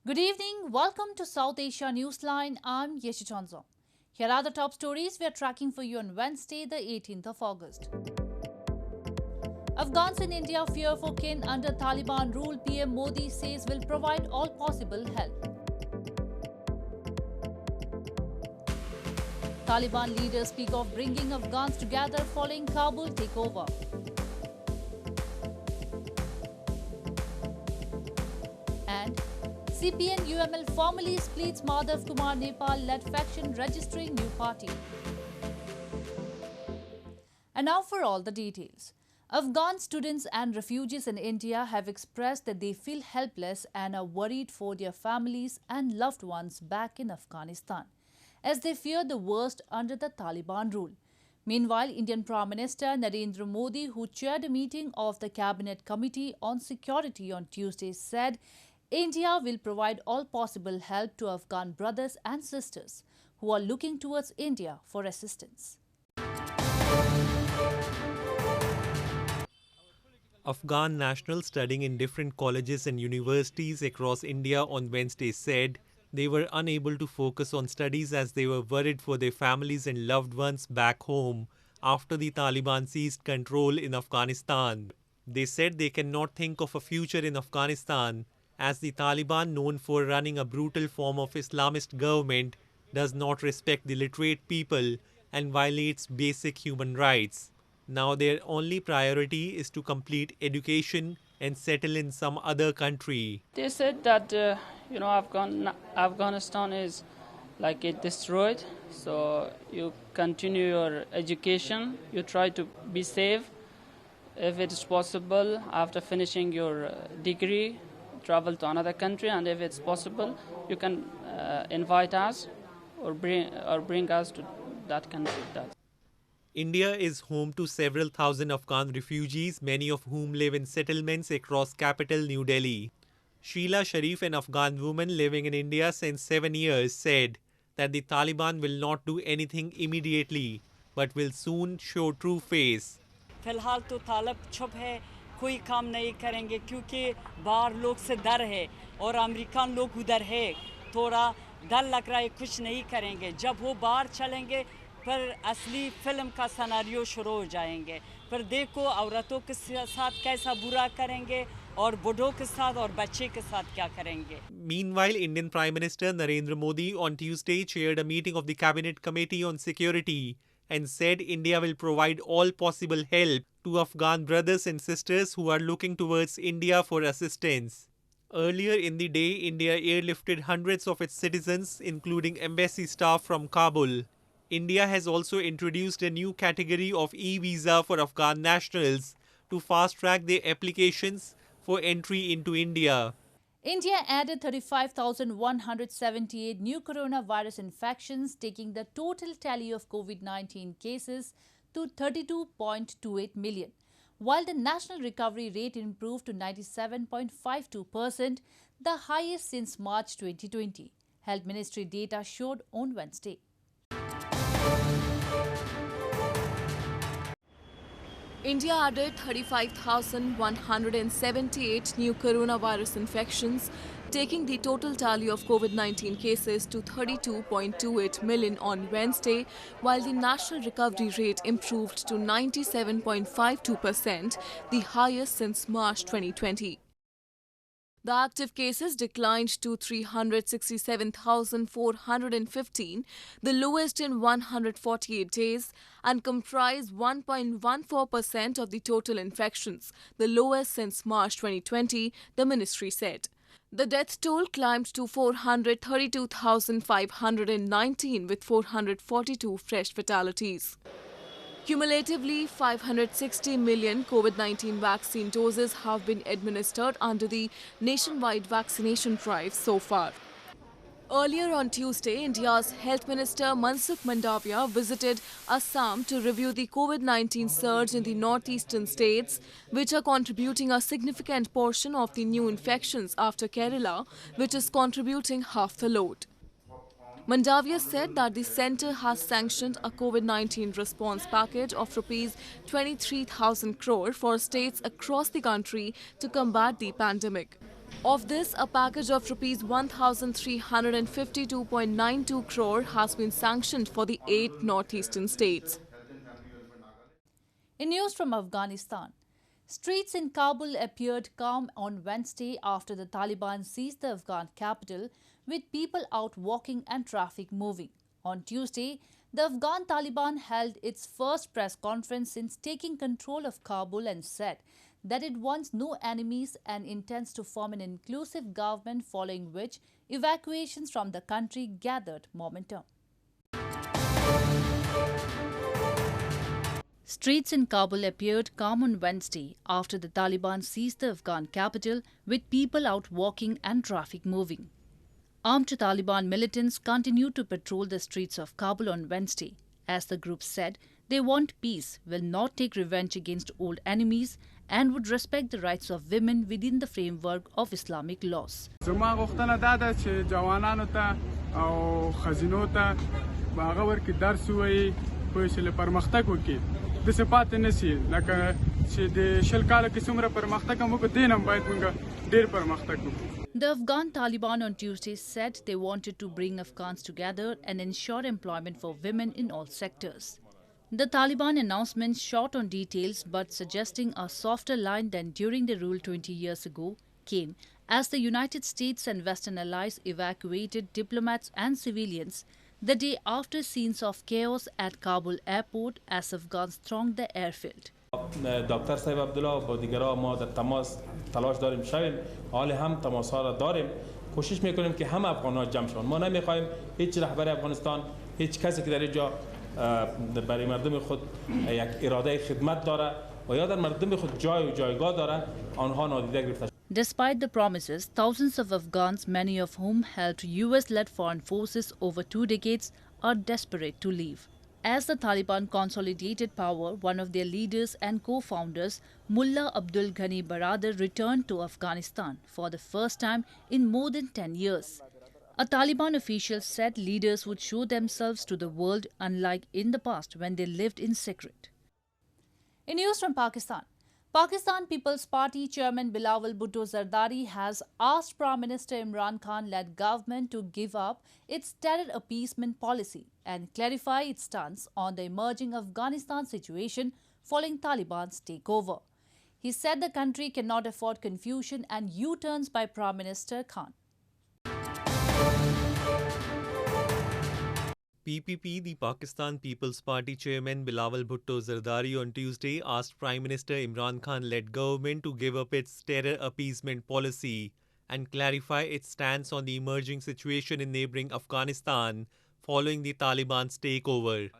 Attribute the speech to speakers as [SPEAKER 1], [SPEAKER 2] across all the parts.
[SPEAKER 1] Good evening. Welcome to South Asia Newsline. I'm Yeshi Chanzo. Here are the top stories we are tracking for you on Wednesday, the 18th of August. Afghans in India fear for kin under Taliban rule. PM Modi says will provide all possible help. Taliban leaders speak of bringing Afghans together following Kabul takeover. And CPN-UML formally splits. Madhav Kumar Nepal-led faction registering new party. And now for all the details. Afghan students and refugees in India have expressed that they feel helpless and are worried for their families and loved ones back in Afghanistan, as they fear the worst under the Taliban rule. Meanwhile, Indian Prime Minister Narendra Modi, who chaired a meeting of the Cabinet Committee on Security on Tuesday, said India will provide all possible help to Afghan brothers and sisters who are looking towards India for assistance.
[SPEAKER 2] Afghan nationals studying in different colleges and universities across India on Wednesday said they were unable to focus on studies as they were worried for their families and loved ones back home after the Taliban seized control in Afghanistan. They said they cannot think of a future in Afghanistan as the Taliban, known for running a brutal form of Islamist government, does not respect the literate people and violates basic human rights. Now their only priority is to complete education and settle in some other country.
[SPEAKER 3] They said that Afghanistan is like it destroyed, so you continue your education, you try to be safe. If it is possible, after finishing your degree, travel to another country, and if it's possible, you can invite us or bring us to that country.
[SPEAKER 2] India is home to several thousand Afghan refugees, many of whom live in settlements across capital New Delhi. Sheila Sharif, an Afghan woman living in India since 7 years, said that the Taliban will not do anything immediately, but will soon show true face.
[SPEAKER 4] फिलहाल तो तालिब चुप है, कोई काम नहीं करेंगे क्योंकि बाहर लोग से डर है और अमेरिकन लोग उधर है, थोड़ा डर लग रहा है, कुछ नहीं करेंगे. जब वो बाहर चलेंगे फिर असली फिल्म का सिनेरियो शुरू हो जाएंगे. फिर देखो औरतों के साथ कैसा बुरा करेंगे और बूढ़ों के साथ और बच्चे के साथ क्या करेंगे.
[SPEAKER 2] Meanwhile, Indian Prime Minister Narendra Modi on Tuesday chaired a meeting of the Cabinet Committee on Security and said India will provide all possible help to Afghan brothers and sisters who are looking towards India for assistance. Earlier in the day, India airlifted hundreds of its citizens, including embassy staff from Kabul. India has also introduced a new category of e-visa for Afghan nationals to fast-track their applications for entry into India.
[SPEAKER 1] India added 35,178 new coronavirus infections, taking the total tally of COVID-19 cases to 32.28 million, while the national recovery rate improved to 97.52%, the highest since March 2020, Health Ministry data showed on Wednesday.
[SPEAKER 5] India added 35,178 new coronavirus infections, taking the total tally of COVID-19 cases to 32.28 million on Wednesday, while the national recovery rate improved to 97.52%, the highest since March 2020. The active cases declined to 367,415, the lowest in 148 days, and comprise 1.14% of the total infections, the lowest since March 2020, the ministry said. The death toll climbed to 432,519 with 442 fresh fatalities. Cumulatively, 560 million COVID-19 vaccine doses have been administered under the nationwide vaccination drive so far. Earlier on Tuesday, India's Health Minister Mansukh Mandavia visited Assam to review the COVID-19 surge in the northeastern states, which are contributing a significant portion of the new infections after Kerala, which is contributing half the load. Mandavia said that the centre has sanctioned a COVID-19 response package of Rs 23,000 crore for states across the country to combat the pandemic. Of this, a package of rupees 1,352.92 crore has been sanctioned for the 8 northeastern states.
[SPEAKER 1] In news from Afghanistan, streets in Kabul appeared calm on Wednesday after the Taliban seized the Afghan capital, with people out walking and traffic moving. On Tuesday, the Afghan Taliban held its first press conference since taking control of Kabul and said that it wants no enemies and intends to form an inclusive government, following which evacuations from the country gathered momentum. Streets in Kabul appeared calm on Wednesday after the Taliban seized the Afghan capital, with people out walking and traffic moving. Armed Taliban militants continued to patrol the streets of Kabul on Wednesday. As the group said, they want peace, will not take revenge against old enemies, and would respect the rights of women within the framework of Islamic laws. The Afghan Taliban on Tuesday said they wanted to bring Afghans together and ensure employment for women in all sectors. The Taliban announcement short on details but suggesting a softer line than during the rule 20 years ago came as the United States and Western allies evacuated diplomats and civilians the day after scenes of chaos at Kabul airport as Afghans thronged the airfield.
[SPEAKER 6] دکتر صاحب عبدالله با دیگران ما در تماس تلاش داریم شویم حال هم تماس ها را داریم کوشش میکنیم که هم افغان‌ها جمع شوند ما نمیخوایم هیچ رهبر افغانستان هیچ کسی که در اینجا برای مردم خود یک اراده خدمت داره و یا در مردم خود جای و جایگاه داره آنها نادیده گرفته.
[SPEAKER 1] Despite the promises, thousands of Afghans, many of whom held US-led foreign forces over 2 decades, are desperate to leave. As the Taliban consolidated power, one of their leaders and co-founders, Mullah Abdul Ghani Baradar, returned to Afghanistan for the first time in more than 10 years. A Taliban official said leaders would show themselves to the world, unlike in the past when they lived in secret. In news from Pakistan, Pakistan People's Party Chairman Bilawal Bhutto-Zardari has asked Prime Minister Imran Khan-led government to give up its terror appeasement policy and clarify its stance on the emerging Afghanistan situation following Taliban's takeover. He said the country cannot afford confusion and U-turns by Prime Minister Khan.
[SPEAKER 2] PPP, the Pakistan People's Party chairman Bilawal Bhutto-Zardari on Tuesday asked Prime Minister Imran Khan-led government to give up its terror appeasement policy and clarify its stance on the emerging situation in neighboring Afghanistan following the Taliban's takeover.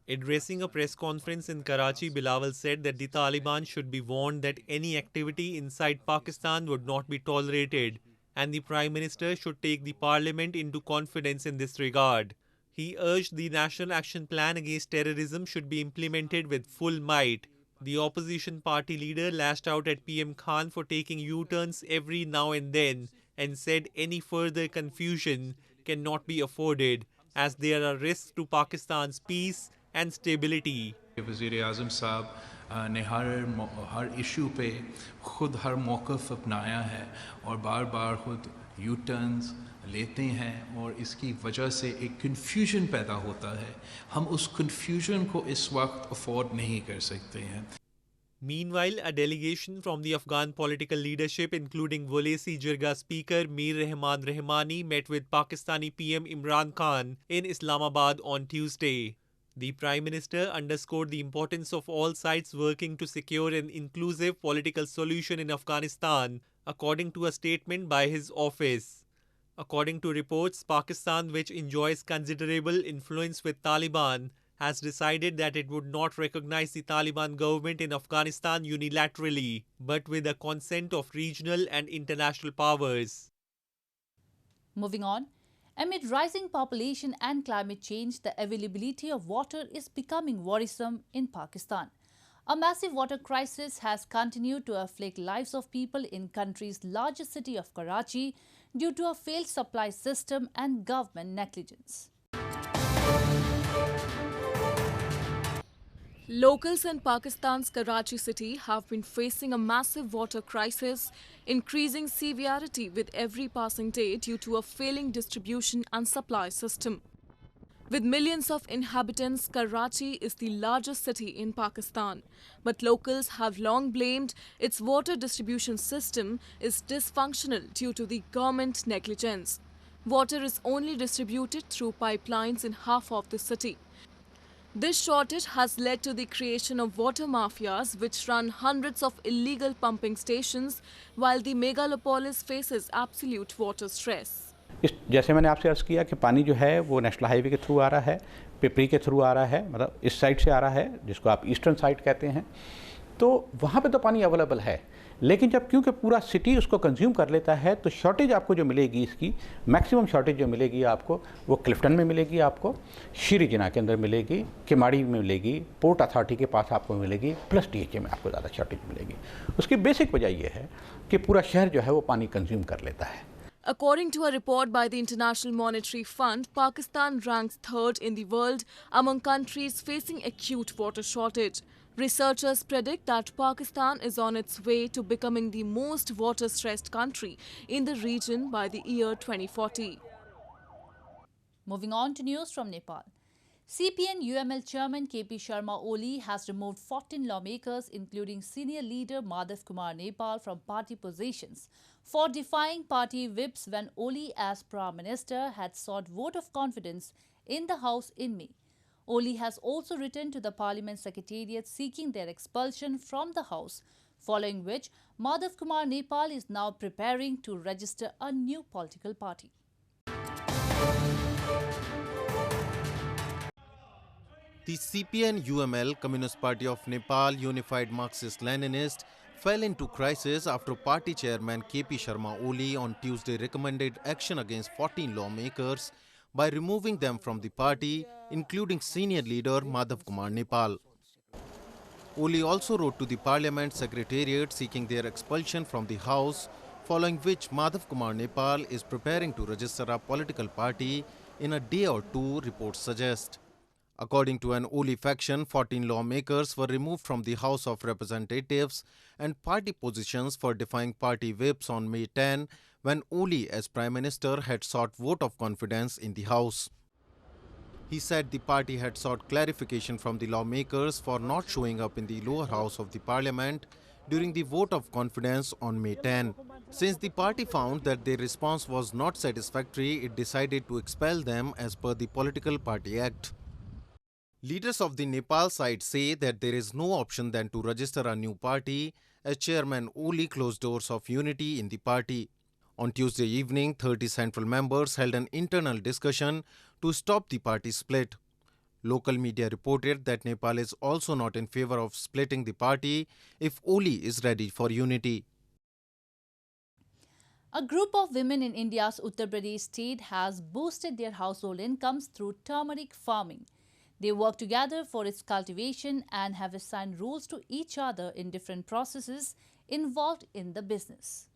[SPEAKER 2] Addressing a press conference in Karachi, Bilawal said that the Taliban should be warned that any activity inside Pakistan would not be tolerated and the Prime Minister should take the Parliament into confidence in this regard. He urged the National Action Plan Against Terrorism should be implemented with full might. The opposition party leader lashed out at PM Khan for taking U-turns every now and then and said any further confusion cannot be afforded as there are risks to Pakistan's peace and stability.
[SPEAKER 7] वज़ीर-ए-आज़म साहब ने हर issue पे खुद हर मौक़िफ़ अपनाया है और बार बार खुद you turns लेते हैं और इसकी वजह से एक कन्फ्यूजन पैदा होता है हम उस कन्फ्यूजन को इस वक्त अफोर्ड नहीं कर सकते हैं.
[SPEAKER 2] Meanwhile, a delegation from the Afghan political leadership, including Walesi Jirga Speaker Mir Rahman Rahmani, met with Pakistani PM Imran Khan in Islamabad on Tuesday. The Prime Minister underscored the importance of all sides working to secure an inclusive political solution in Afghanistan, according to a statement by his office. According to reports, Pakistan, which enjoys considerable influence with Taliban, has decided that it would not recognize the Taliban government in Afghanistan unilaterally, but with the consent of regional and international powers.
[SPEAKER 1] Moving on, amid rising population and climate change, the availability of water is becoming worrisome in Pakistan. A massive water crisis has continued to afflict lives of people in country's largest city of Karachi due to a failed supply system and government negligence.
[SPEAKER 5] Locals in Pakistan's Karachi city have been facing a massive water crisis, increasing severity with every passing day due to a failing distribution and supply system. With millions of inhabitants, Karachi is the largest city in Pakistan. But locals have long blamed its water distribution system is dysfunctional due to the government negligence. Water is only distributed through pipelines in half of the city. This shortage has led to the creation of water mafias which run hundreds of illegal pumping stations while the megalopolis faces absolute water stress.
[SPEAKER 8] जैसे मैंने आपसे अर्ज़ किया कि पानी जो है वो नेशनल हाईवे के थ्रू आ रहा है, पिपरी के थ्रू आ रहा है, मतलब इस साइड से आ रहा है जिसको आप ईस्टर्न साइड कहते हैं, तो वहाँ पे तो पानी अवेलेबल है, लेकिन जब क्योंकि पूरा सिटी उसको कंज्यूम कर लेता है तो शॉर्टेज आपको जो मिलेगी इसकी मैक्सिमम शॉर्टेज जो मिलेगी आपको वो क्लिफ्टन में मिलेगी, आपको श्री जिना के अंदर मिलेगी, किमाड़ी में मिलेगी, पोर्ट अथॉरिटी के पास आपको मिलेगी, प्लस DHA में आपको ज़्यादा शॉर्टेज मिलेगी। उसकी बेसिक वजह यह है कि पूरा शहर जो है वो पानी कंज्यूम कर लेता है।
[SPEAKER 5] According to a report by the International Monetary Fund, Pakistan ranks third in the world among countries facing acute water shortage. Researchers predict that Pakistan is on its way to becoming the most water-stressed country in the region by the year 2040.
[SPEAKER 1] Moving on to news from Nepal. CPN-UML Chairman K.P. Sharma Oli has removed 14 lawmakers, including senior leader Madhav Kumar Nepal, from party positions for defying party whips when Oli, as Prime Minister, had sought vote of confidence in the House in May. Oli has also written to the Parliament Secretariat seeking their expulsion from the House, following which Madhav Kumar Nepal is now preparing to register a new political party.
[SPEAKER 9] The CPN-UML Communist Party of Nepal Unified Marxist-Leninist fell into crisis after party chairman K.P. Sharma Oli on Tuesday recommended action against 14 lawmakers by removing them from the party, including senior leader Madhav Kumar Nepal. Oli also wrote to the Parliament Secretariat seeking their expulsion from the House, following which Madhav Kumar Nepal is preparing to register a political party in a day or two, reports suggest. According to an Oli faction, 14 lawmakers were removed from the House of Representatives and party positions for defying party whips on May 10, when Oli, as Prime Minister, had sought vote of confidence in the House. He said the party had sought clarification from the lawmakers for not showing up in the lower house of the parliament during the vote of confidence on May 10. Since the party found that their response was not satisfactory, it decided to expel them as per the Political Party Act. Leaders of the Nepal side say that there is no option than to register a new party, as Chairman Oli closed doors of unity in the party. On Tuesday evening, 30 central members held an internal discussion to stop the party split. Local media reported that Nepal is also not in favor of splitting the party if Oli is ready for unity.
[SPEAKER 1] A group of women in India's Uttar Pradesh state has boosted their household incomes through turmeric farming. They work together for its cultivation and have assigned roles to each other in different processes involved in the business.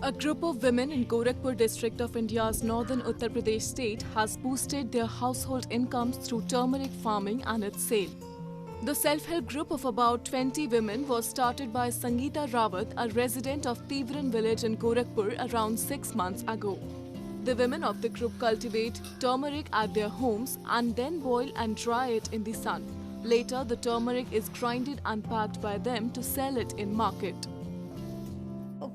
[SPEAKER 5] A group of women in Gorakhpur district of India's northern Uttar Pradesh state has boosted their household incomes through turmeric farming and its sale. The self-help group of about 20 women was started by Sangeeta Rawat, a resident of Tivran village in Gorakhpur, around 6 months ago. The women of the group cultivate turmeric at their homes and then boil and dry it in the sun. Later, the turmeric is grinded and packed by them to sell it in market.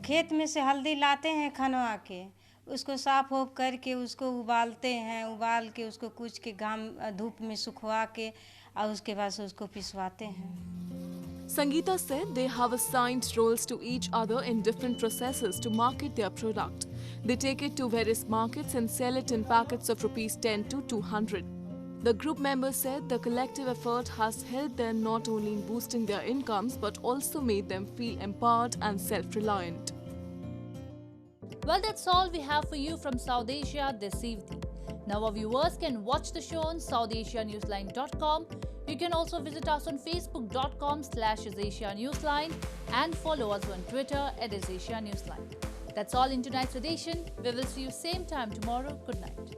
[SPEAKER 10] खेत में से हल्दी लाते हैं खनवा के, उसको साफ हो करके उसको उबालते हैं, उबाल के उसको कूच के घाम धूप में सुखवा के और उसके बाद से उसको पिसवाते हैं.
[SPEAKER 5] Sangeeta said they have assigned roles to each other in different processes to market their product. They take it to various markets and sell it in packets of rupees 10 to 200. The group members said the collective effort has helped them not only in boosting their incomes but also made them feel empowered and self-reliant.
[SPEAKER 1] Well, that's all we have for you from South Asia this evening. Now our viewers can watch the show on SouthAsiaNewsline.com. You can also visit us on Facebook.com/AsiaNewsline and follow us on Twitter @AsiaNewsline. That's all in tonight's edition. We will see you same time tomorrow. Good night.